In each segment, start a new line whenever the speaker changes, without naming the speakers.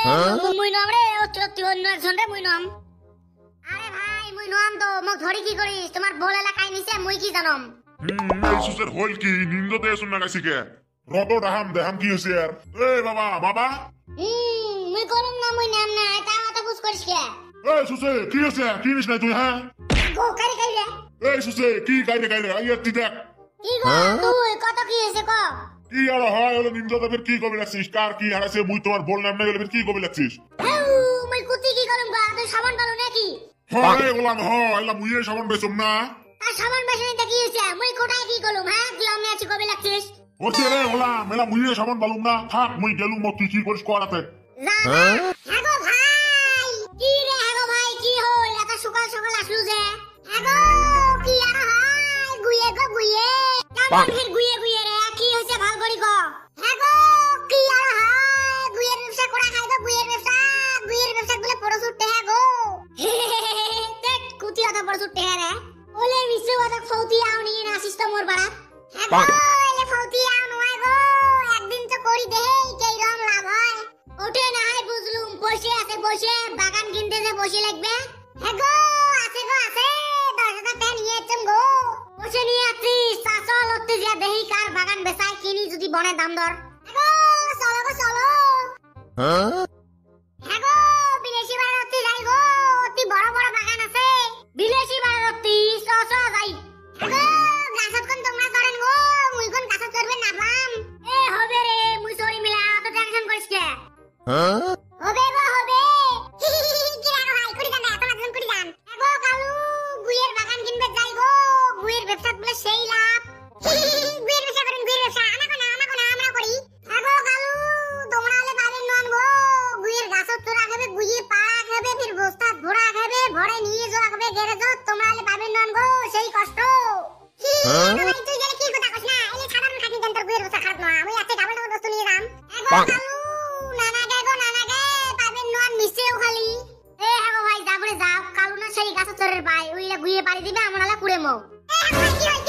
মুই নাম রে অতি অন্য একজন রে মুই নাম। আরে ভাই মুই নাম তো মোক ধরি কি করিস? তোমার বল এলাকায় নিছে মুই কি জানম?
এই সুসের হল কি নিন্দ দে শুন না গাইছিকে রত দেহাম কি হইছে আর বাবা
মুই করম না মুই নাম না এটা মাথা বুঝ করিস কে?
এই সুসে কি হইছে কি নিস নাই তুই হ্যাঁ
গো কাই কাই রে
এই সুসে কি কাইরে আইয়া তুই দেখ
কি গো তুই কত কি হইছে ক?
কি আর হয় হলো নিন্দ দেবের কি কবি লাগছিস কার কি হারাইছে মুই তোমার বল নাম না গেলে কি কবি লাগছিস
মুই কুতি কি করম গা তুই সাবান পালো নাকি?
হয় গোলাম হয় এলা মুইয়ে সাবান বেচম না
আর সাবান বেচনিতে কি হইছে? মুই কোটায় কি করলুম হ্যাঁ তুই আমি আছি কবে লাগছিস?
ওছে রে গোলাম এলা মুইয়ে সাবান বালুম না থাক মুই গেলুম মত তুই কি করিস করাতে
হ্যাঁ গো ভাই কি রে হ্যাঁ গো ভাই কি হল এত সকাল সকাল আসলু যে? হ্যাঁ গো কি আর হয় গুয়ে গো গুয়ে কেমন ফির গুয়ে গুয়ে রে কি হইছে ভাল করি গো? হ্যাঁ গো কি আর হয় গুয়ের ব্যবসা করা খাই গো গুয়ের ব্যবসা বলে বড় ছুটতে হ্যাঁ গো দেখ কুতি আদা বড় ছুটতে হ্যাঁ রে ওলে মিছে ওদা ফৌতি আউনি না আসিস তো মোর বাড়া হ্যাঁ গো এলে ফৌতি আউ নয় গো একদিন তো করি দেই কেই রং লাভ হয় ওঠে না হয় বুঝলুম বসে বসে বাগান কিনতে যে বসে লাগবে হ্যাঁ গো আছে 10,000 টাকা নিয়ে এসেম গো বসে নিয়ে আছিস চাচল হতে যে দেহি কার বাগান বেচাই কিনি যদি বনে দাম দর চলো হ্যাঁ গো বিদেশি বাড়ি যাই গো অতি বড় বড় বাগান আছে বিদেশি বাড়ি যাই হ্যাঁ গো গাছত কোন তোমরা করেন গো মুই কোন গাছত করবে না ভাম হবে রে মুই সরি মিলা তো টেনশন করিস কে হবে গো হবে কি রাখো ভাই কুড়ি দান এত লাজন কুড়ি দান গো কালু গুয়ের বাগান কিনবে যাই গো গুয়ের ব্যবসা বলে সেই লাভ গুয়ের ব্যবসা করেন গুয়ের ব্যবসা আমাকে না আমরা করি গো কালু তোমরা হলে পাবেন নন গো গুয়ের গাছত তোরা খাবে গুয়ে পাড়া খাবে ফির বস্তা ভরা খাবে ভরে নিয়ে যাওয়া খাবে গ্যারেজ তোমরা হলে পাবেন নন গো সেই কষ্ট ভাই তুই গেলে কি কথা কস না এলে সাধারণ খাটি দেন তোর গুয়ের ব্যবসা খারাপ না আমি আজকে ডাবল বস্তু নিয়ে যাম গো কালু নানা গে পাবেন নন মিছেও খালি হ্যাঁ গো ভাই যাবরে যাও কালু না সেই গাছ চরের ভাই ওইলা গুয়ে পাড়ি দিবে আমরা হলে কুড়ে মো ভাই কি হয়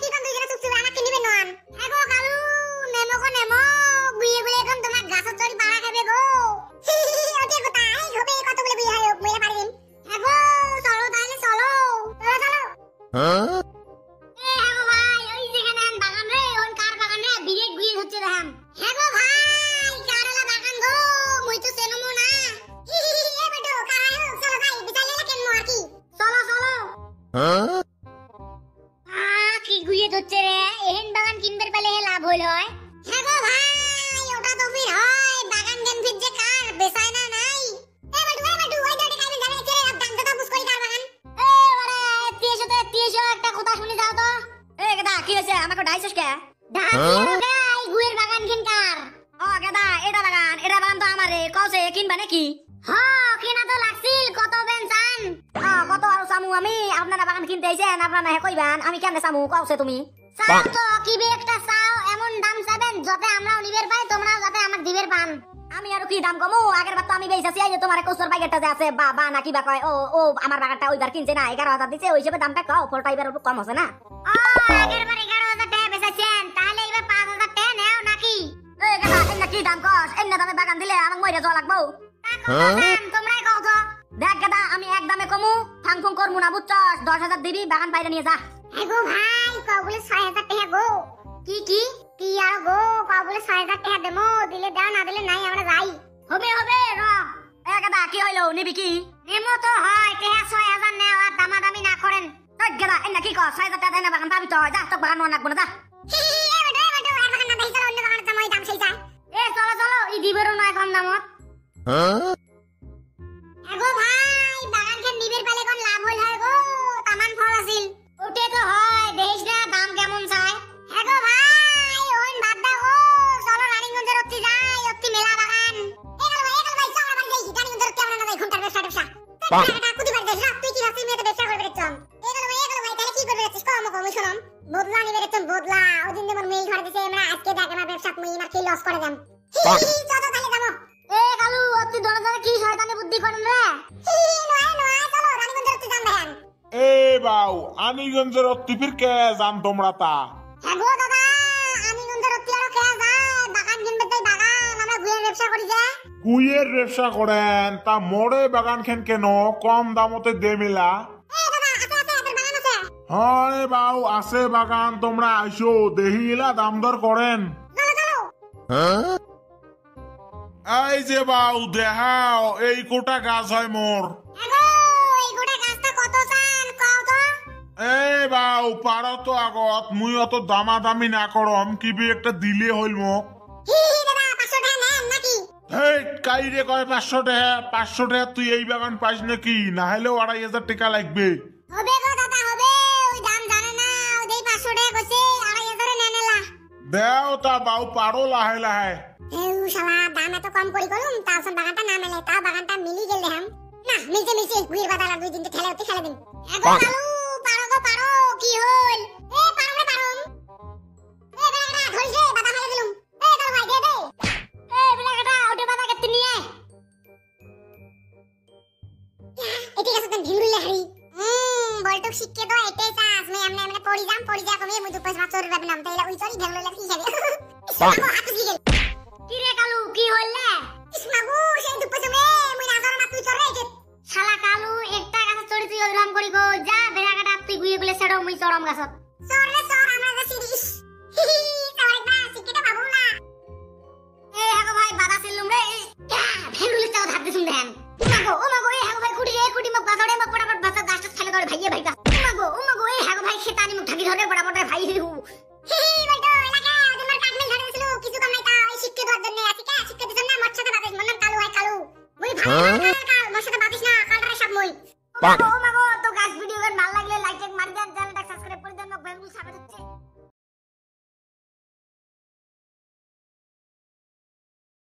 কি কোন দুই জনে চুপচুপ আমাকে নিবে নন গো কালু নেমো গুয়ে বলে এখন তোমার গাছ চরি পাড়া খাবে গো ওকে কথা এই হবে কতগুলো গুয়ে হয় মেলা পাড়ি দিন গো চলো তাইলে চলো গো ভাই ওই যেখানে বাগান রে ওন কার বাগান রে বিরে গুয়ে হচ্ছে দেখাম গো ভাই কারলা বাগান গো মুই তো চেনমু না বেটো কারাই হোক চলো যাই বিচাইলে কেন আর কি চলো কি গুয়ে ধরছে রে এহেন বাগান কিনবার পেলে লাভ হইল হয় গো ভাই ওটা তো ফির হয় বাগান কেন ফির যে কার বেচাই না নাই বেটু ওই দাঁড়ে কাইবে দাঁড়ে চলে আপ দাম দাদা বুঝ করি কার বাগান ওরে তিয়েছো একটা কথা শুনি যাও তো গেদা কি হইছে আমাকে ডাইছস কে এই গুয়ের বাগান কিনকার গেদা এটা বাগান তো আমারে কওছে কিনবা নাকি কিনা তো লাগছিল কত বেনচান কত আর সামু আমি আপনারা বাগান কিনতে আইছেন আপনারা হে কইবেন আমি কেমনে সামু কওছে তুমি চাও তো কিবে একটা চাও এমন দাম চাবেন যাতে আমরাও নিবের পাই তোমরাও যাতে আমাক দিবের পান আমি আর কি দাম কমু আগের বার তো আমি বেইছাছি এই যে তোমার কৌসর বাইকেরটা যে আছে বা নাকি বা কয় ও আমার বাগানটা ওইবার কিনছে না 11,000 দিছে ওই হিসেবে দামটা কও ফলটা এবার একটু কম আছে না আগের বার 11,000 টাকা বেচেছেন তাহলে এবার 5,000 টাকা নাও নাকি গেদা এন্না কি দাম কস এন্না দামে বাগান দিলে আমাক মইরা যাওয়া লাগবো তোমরাই কও তো দেখ গেদা আমি এক দামে কমু ফাংফুং করমু না বুঝছস 10,000 দিবি বাগান বাইরে নিয়ে যা গো ভাই কও বলে 6,000 টাকা গো কি আর গো কও বলে 6,000 টাকা দেমো দিলে দাও না দিলে নাই আমরা যাই হবে র গেদা কি হইলো নিবি কি নেমো তো হয় টাকা 6,000 নেও আর দামাদামি না করেন গেদা এন্না কি কস 6,000 টাকা দেনা বাগান পাবি তো যা তো বাগান নাকবো না যা চলো ই দিবেরও নয় কম দামত গো ভাই বাগান খেন নিবের পালে কোন লাভ হইল হয় গো তামান ফল আছিল ওটে তো হয় দেখিস না দাম কেমন চায় গো ভাই ওইন বাদ দাও গো চলো রানীগঞ্জের অতি যাই অতি মেলা বাগান এগল ভাই চলো বাড়ি যাই রানীগঞ্জের কেমন না যাই ঘন্টার ব্যবসা টাকা কুদি বাড়ি যাই তুই কি ভাবছিস মেয়েতে ব্যবসা করবে চম এগল ভাই তাহলে কি করবে যাচ্ছিস কম শুনম বদলা নিবে চম বদলা ওদিন যেমন মেল ধরে দিছে আমরা আজকে দেখ আমার ব্যবসা মুই না কি লস করে দাম চলো তাহলে যাবো কালু অতি দরজারে কি শয়তানি বুদ্ধি করেন রে নয় চলো রানীগঞ্জের অতি যাম দেখেন
বাউ আনিগঞ্জের অতি ফির কে জান তোমরা তা
গো দাদা আনিগঞ্জের অতি আর কে যায় বাগান কিনবে তাই বাগান আমরা গুয়ের ব্যবসা করি যে
কুইয়ের ব্যবসা করেন তা মোড়ে বাগান খেন কেন কম দামতে দে মেলা
এ বাবা আছে আছে তোর বাগান আছে
হয় বাউ আছে বাগান তোমরা আইসো দেহিলা দাম দর করেন
চলো চলো
এই যে বাউ দেখাও এই কোটা গাছ হয় মোর
আগো এই গোটা গাছটা কত চান কও তো
এই বাউ পারো তো আগত মুই অত দামাদামি না করম কিবি একটা দিলে হইল মোক
হি হি দাদা 500 টাকা নেন নাকি
হেই কাইরে কয় 500 টাকা তুই এই বাগান পাইস নাকি না হলেও 2500 টাকা লাগবে
হবে গো দাদা হবে ওই দাম জানে না ওই 500 টাকা কইছে 2500 এ নেনেলা
দেও তা বাউ পারো লাহে লাহে
এউ শালা দাম এত কম করি করুম তালসন বাগানটা না মেলে তা বাগানটা মিলি গেল দেখাম না মিলছে গুইর বাদালা দুই দিনতে ঠেলে উঠতে ফেলে দিন এগো কালু পারো গো পারো কি হল এ পারো রে পারো এ বেলাটা ধরিছে বাদা ফেলে দিলুম এ কালু ভাই দে দে এ বেলাটা ওটে বাদা কেটে নিয়ে এটি কাছে তন ভিড়ুলে হারি বলটুক শিখকে তো এটাই চাস মই আমনে পড়ি যা কমে মুই দুপাস বাচর রব নাম তাইলা ওই চরি ঢেগলো লাগি যাবে হাত গিগেল কি রে কালু কি হইলে ইসমাগু সেই দুপাস মে মুই নাজর মা তুই চরে যে শালা কালু একটা গাছে চড়ি তুই ওইরকম করি গো যা বেড়াকাটা তুই গুয়ে গুলে সেড়ো মুই চরম গাছত চর রে চর আমরা যা সিরিস চর একবার শিখকেটা বাবু না এ হাগো ভাই বাদা ছিলুম রে ভেলুলে চাও ধাপ দিছুম দেন ও মাগো এ হাগো ভাই কুটি মক বাছড়ে মক পড়াপড় বাছা গাছটা ছেলে ধরে ভাইয়ে ভাইগা ও মাগো এ হাগো ভাই খেতানি মুখ ঠাকি ধরে পড়াপড় ভাই হিউ হি বলতো লাগা তোমার কাটমেল ধরে দিছিল কিছু কম নাই তা এই শিক্ষা দেওয়ার জন্য আছে কে শিক্ষা দিছন না মোর সাথে বাদিস মন নাম কালু হয় কালু মুই ভাই কাল মোর সাথে বাদিস না কালরে সব মুই ও মাগো